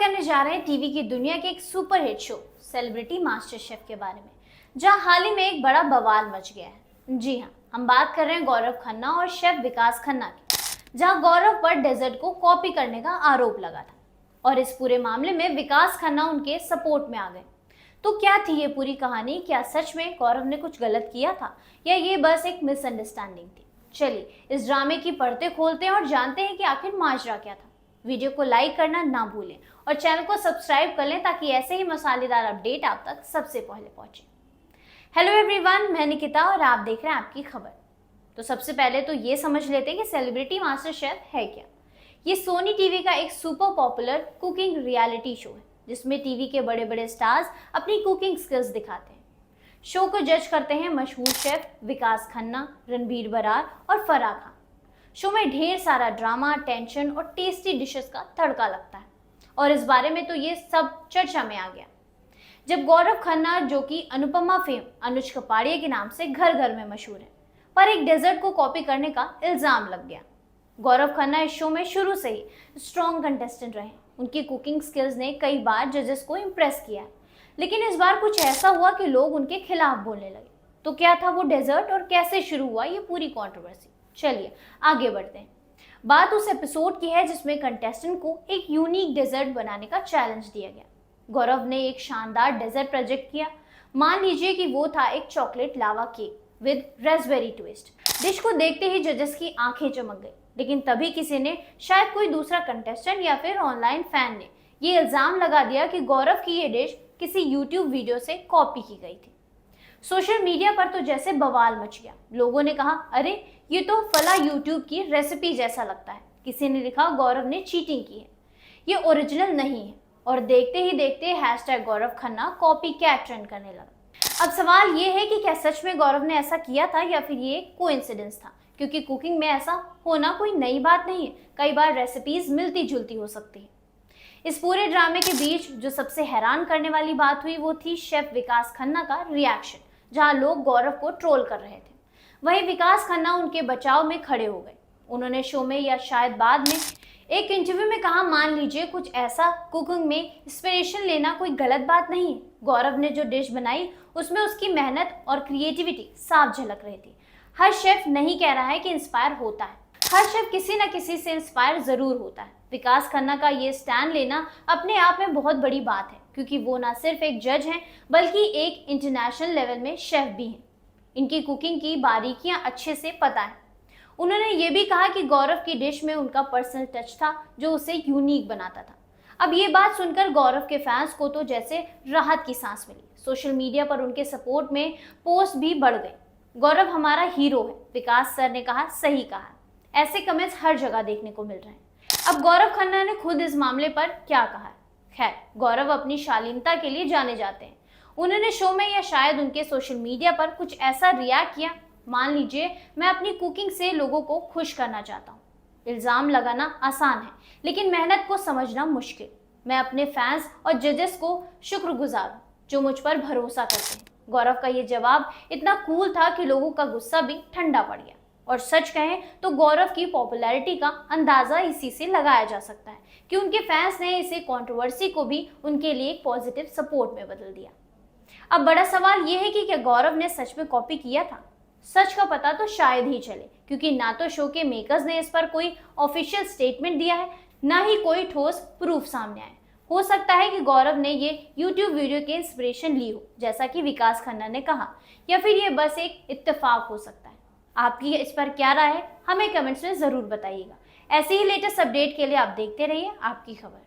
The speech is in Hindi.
करने जा रहे हैं टीवी की दुनिया के एक super hit show celebrity master chef के बारे में, जहां हाल ही में एक बड़ा बवाल मच गया है। जी हाँ, हम बात कर रहे हैं गौरव खन्ना और शेफ विकास खन्ना की, जहां गौरव पर डेजर्ट को कॉपी करने का आरोप लगा था और इस पूरे मामले में विकास खन्ना उनके सपोर्ट में आ गए। तो क्या थी ये पूरी कहानी? क्या सच में गौरव ने कुछ गलत किया था या ये बस एक मिसअंडरस्टैंडिंग थी? चलिए इस ड्रामे की परतें खोलते हैं और जानते हैं कि आखिर माजरा क्या था। वीडियो को लाइक करना ना भूलें और चैनल को सब्सक्राइब कर लें ताकि ऐसे ही मसालेदार अपडेट आप तक सबसे पहले पहुंचे। हेलो एवरीवन, मैं निकिता और आप देख रहे हैं आपकी खबर। तो सबसे पहले तो ये समझ लेते हैं कि सेलिब्रिटी मास्टर शेफ है क्या। ये सोनी टीवी का एक super popular cooking reality show है जिसमें टीवी के बड़े बड़े स्टार्स अपनी कुकिंग स्किल्स दिखाते हैं। शो को जज करते हैं मशहूर शेफ विकास खन्ना, रणबीर बरार और फराह खान। शो में ढेर सारा ड्रामा, टेंशन और टेस्टी डिशेस का तड़का लगता है और इस बारे में तो ये सब चर्चा में आ गया जब गौरव खन्ना, जो कि अनुपमा फेम अनुज कपाड़िया के नाम से घर घर में मशहूर है, पर एक डेजर्ट को कॉपी करने का इल्जाम लग गया। गौरव खन्ना इस शो में शुरू से ही स्ट्रॉन्ग कंटेस्टेंट रहे। उनकी कुकिंग स्किल्स ने कई बार जजेस को इम्प्रेस किया, लेकिन इस बार कुछ ऐसा हुआ कि लोग उनके खिलाफ बोलने लगे। तो क्या था वो डेजर्ट और कैसे शुरू हुआ ये पूरी कंट्रोवर्सी? चलिए आगे बढ़ते हैं। बात उस एपिसोड की है जिसमें कंटेस्टेंट को एक यूनिक डेजर्ट बनाने का चैलेंज दिया गया। गौरव ने एक शानदार डेजर्ट प्रोजेक्ट किया। मान लीजिए कि वो था एक chocolate lava cake with Raspberry twist. Dish को देखते ही जजेस की आंखें चमक गई, लेकिन तभी किसी ने, शायद कोई दूसरा कंटेस्टेंट या फिर ऑनलाइन फैन ने, ये इल्जाम लगा दिया कि गौरव की ये डिश किसी यूट्यूब वीडियो से कॉपी की गई थी। सोशल मीडिया पर तो जैसे बवाल मच गया। लोगों ने कहा, अरे ये तो फला यूट्यूब की रेसिपी जैसा लगता है। किसी ने लिखा, गौरव ने चीटिंग की है, ये ओरिजिनल नहीं है। और देखते ही देखते hashtag Gaurav Khanna copy cat trend करने लगा। अब सवाल ये है कि क्या सच में गौरव ने ऐसा किया था या फिर ये कोइंसिडेंस था, क्योंकि कुकिंग में ऐसा होना कोई नई बात नहीं है। कई बार रेसिपीज मिलती जुलती हो सकती है। इस पूरे ड्रामे के बीच जो सबसे हैरान करने वाली बात हुई वो थी शेफ विकास खन्ना का रिएक्शन, जहां लोग गौरव को ट्रोल कर रहे थे। वहीं विकास खन्ना उनके बचाव में खड़े हो गए। उन्होंने शो में या शायद बाद में एक इंटरव्यू में कहा, मान लीजिए कुछ ऐसा, कुकिंग में इंस्पिरेशन लेना कोई गलत बात नहीं है। गौरव ने जो डिश बनाई उसमें उसकी मेहनत और क्रिएटिविटी साफ झलक रही थी। हर शेफ नहीं कह रहा है कि इंस्पायर होता है, हर शेफ किसी न किसी से इंस्पायर जरूर होता है। विकास खन्ना का ये स्टैंड लेना अपने आप में बहुत बड़ी बात है, क्योंकि वो ना सिर्फ एक जज हैं बल्कि एक इंटरनेशनल लेवल में शेफ भी हैं। इनकी कुकिंग की बारीकियां अच्छे से पता है। उन्होंने ये भी कहा कि गौरव की डिश में उनका पर्सनल टच था जो उसे यूनिक बनाता था। अब ये बात सुनकर गौरव के फैंस को तो जैसे राहत की सांस मिली। सोशल मीडिया पर उनके सपोर्ट में पोस्ट भी बढ़ गए। गौरव हमारा हीरो है, विकास सर ने कहा, सही कहा। ऐसे कमेंट्स हर जगह देखने को मिल रहे हैं। अब गौरव खन्ना ने खुद इस मामले पर क्या कहा है? खैर, गौरव अपनी शालीनता के लिए जाने जाते हैं। उन्होंने शो में या शायद उनके सोशल मीडिया पर कुछ ऐसा रिएक्ट किया, मान लीजिए मैं अपनी कुकिंग से लोगों को खुश करना चाहता हूँ। इल्जाम लगाना आसान है, लेकिन मेहनत को समझना मुश्किल। मैं अपने फैंस और जजेस को शुक्रगुजार हूँ जो मुझ पर भरोसा करते हैं। गौरव का ये जवाब इतना कूल था कि लोगों का गुस्सा भी ठंडा पड़ गया। और सच कहें तो गौरव की पॉपुलैरिटी का अंदाजा इसी से लगाया जा सकता है कि उनके फैंस ने इसे कंट्रोवर्सी को भी उनके लिए एक पॉजिटिव सपोर्ट में बदल दिया। अब बड़ा सवाल यह है कि क्या गौरव ने सच में कॉपी किया था? सच का पता तो शायद ही चले, क्योंकि ना तो शो के मेकर्स ने इस पर कोई ऑफिशियल स्टेटमेंट दिया है, ना ही कोई ठोस प्रूफ सामने आए। हो सकता है कि गौरव ने ये यूट्यूब वीडियो के इंस्पिरेशन ली हो, जैसा कि विकास खन्ना ने कहा, या फिर ये बस एक इत्तेफाक हो सकता है। आपकी इस पर क्या राय है, हमें कमेंट्स में जरूर बताइएगा। ऐसे ही लेटेस्ट अपडेट के लिए आप देखते रहिए आपकी खबर।